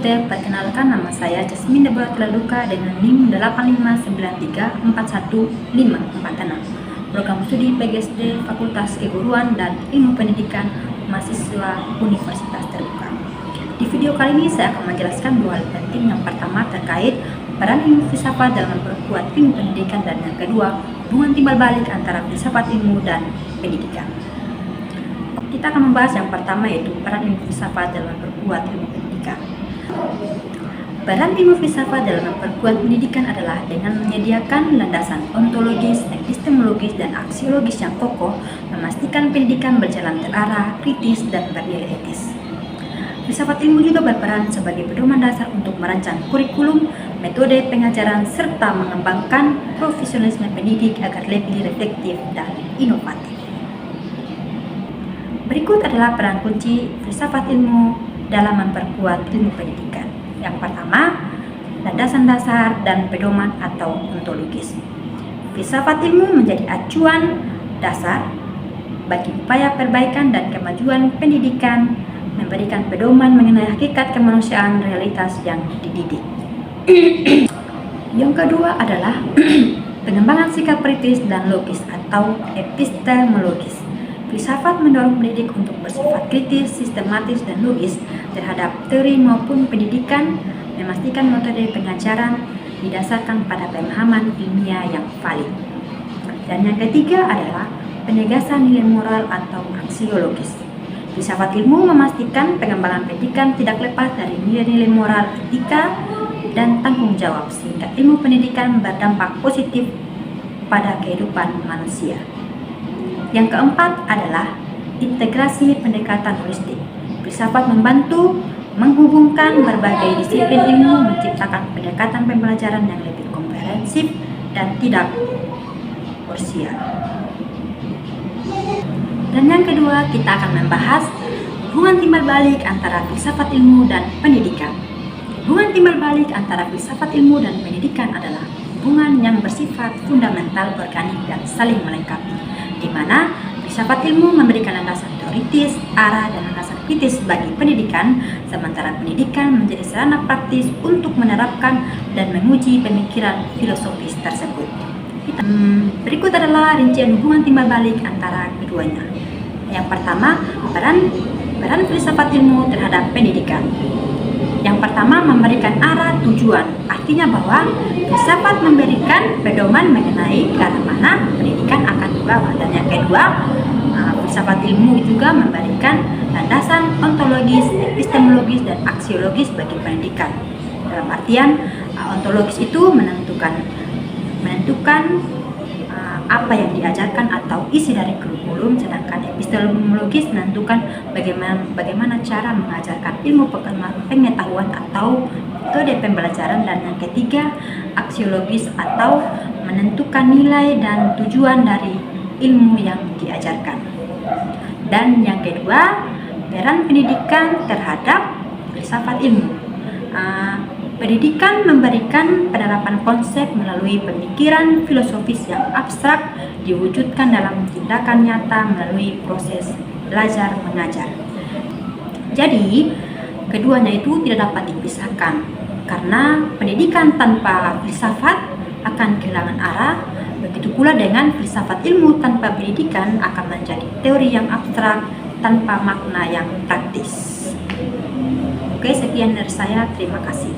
Perkenalkan, nama saya Jasmine Deborah Teladuka dengan NIM 8593415546. Program studi PGSD Fakultas Keguruan dan Ilmu Pendidikan Mahasiswa Universitas Terbuka. Di video kali ini saya akan menjelaskan dua hal penting. Yang pertama terkait peran ilmu filsafat dalam memperkuat ilmu pendidikan, dan yang kedua hubungan timbal balik antara filsafat ilmu dan pendidikan. Kita akan membahas yang pertama, yaitu peran ilmu filsafat dalam memperkuat ilmu pendidikan. Peran ilmu filsafat dalam memperkuat pendidikan adalah dengan menyediakan landasan ontologis, epistemologis, dan aksiologis yang kokoh, memastikan pendidikan berjalan terarah, kritis, dan bernilai etis. Filsafat ilmu juga berperan sebagai pedoman dasar untuk merancang kurikulum, metode pengajaran, serta mengembangkan profesionalisme pendidik agar lebih reflektif dan inovatif. Berikut adalah peran kunci filsafat ilmu dalam memperkuat ilmu pendidikan. Yang pertama, landasan dasar dan pedoman atau ontologis. Filsafat ilmu menjadi acuan dasar bagi upaya perbaikan dan kemajuan pendidikan, memberikan pedoman mengenai hakikat kemanusiaan realitas yang dididik. Yang kedua adalah pengembangan sikap kritis dan logis atau epistemologis. Filsafat mendorong pendidik untuk bersifat kritis, sistematis, dan logis terhadap teori maupun pendidikan, memastikan metode pengajaran didasarkan pada pemahaman ilmiah yang valid. Dan yang ketiga adalah penegasan nilai moral atau aksiologis. Filsafat ilmu memastikan pengembangan pendidikan tidak lepas dari nilai-nilai moral, etika, dan tanggung jawab, sehingga ilmu pendidikan berdampak positif pada kehidupan manusia. Yang keempat adalah integrasi pendekatan holistik. Filsafat membantu menghubungkan berbagai disiplin ilmu, menciptakan pendekatan pembelajaran yang lebih komprehensif dan tidak parsial. Dan yang kedua, kita akan membahas hubungan timbal balik antara filsafat ilmu dan pendidikan. Hubungan timbal balik antara filsafat ilmu dan pendidikan adalah hubungan yang bersifat fundamental, organik, dan saling melengkapi, di mana filsafat ilmu memberikan landasan teoritis, arah, dan landasan kritis bagi pendidikan, sementara pendidikan menjadi sarana praktis untuk menerapkan dan menguji pemikiran filosofis tersebut. Berikut adalah rincian hubungan timbal balik antara keduanya. Yang pertama, peran filsafat ilmu terhadap pendidikan. Yang pertama, memberikan arah tujuan, artinya bahwa filsafat memberikan pedoman mengenai ke arah mana pendidikan akan dibawa. Dan yang kedua, filsafat ilmu juga memberikan landasan ontologis, epistemologis, dan aksiologis bagi pendidikan. Dalam artian, ontologis itu menentukan apa yang diajarkan atau isi dari kurikulum, sedangkan epistemologis menentukan bagaimana cara mengajarkan ilmu pengetahuan atau metode pembelajaran. Dan yang ketiga, aksiologis atau menentukan nilai dan tujuan dari ilmu yang diajarkan. Dan yang kedua, peran pendidikan terhadap filsafat ilmu. Pendidikan memberikan penerapan konsep melalui pemikiran filosofis yang abstrak, diwujudkan dalam tindakan nyata melalui proses belajar mengajar. Jadi, keduanya itu tidak dapat dipisahkan, karena pendidikan tanpa filsafat akan kehilangan arah. Begitu pula dengan filsafat ilmu tanpa pendidikan akan menjadi teori yang abstrak tanpa makna yang praktis. Oke, sekian dari saya. Terima kasih.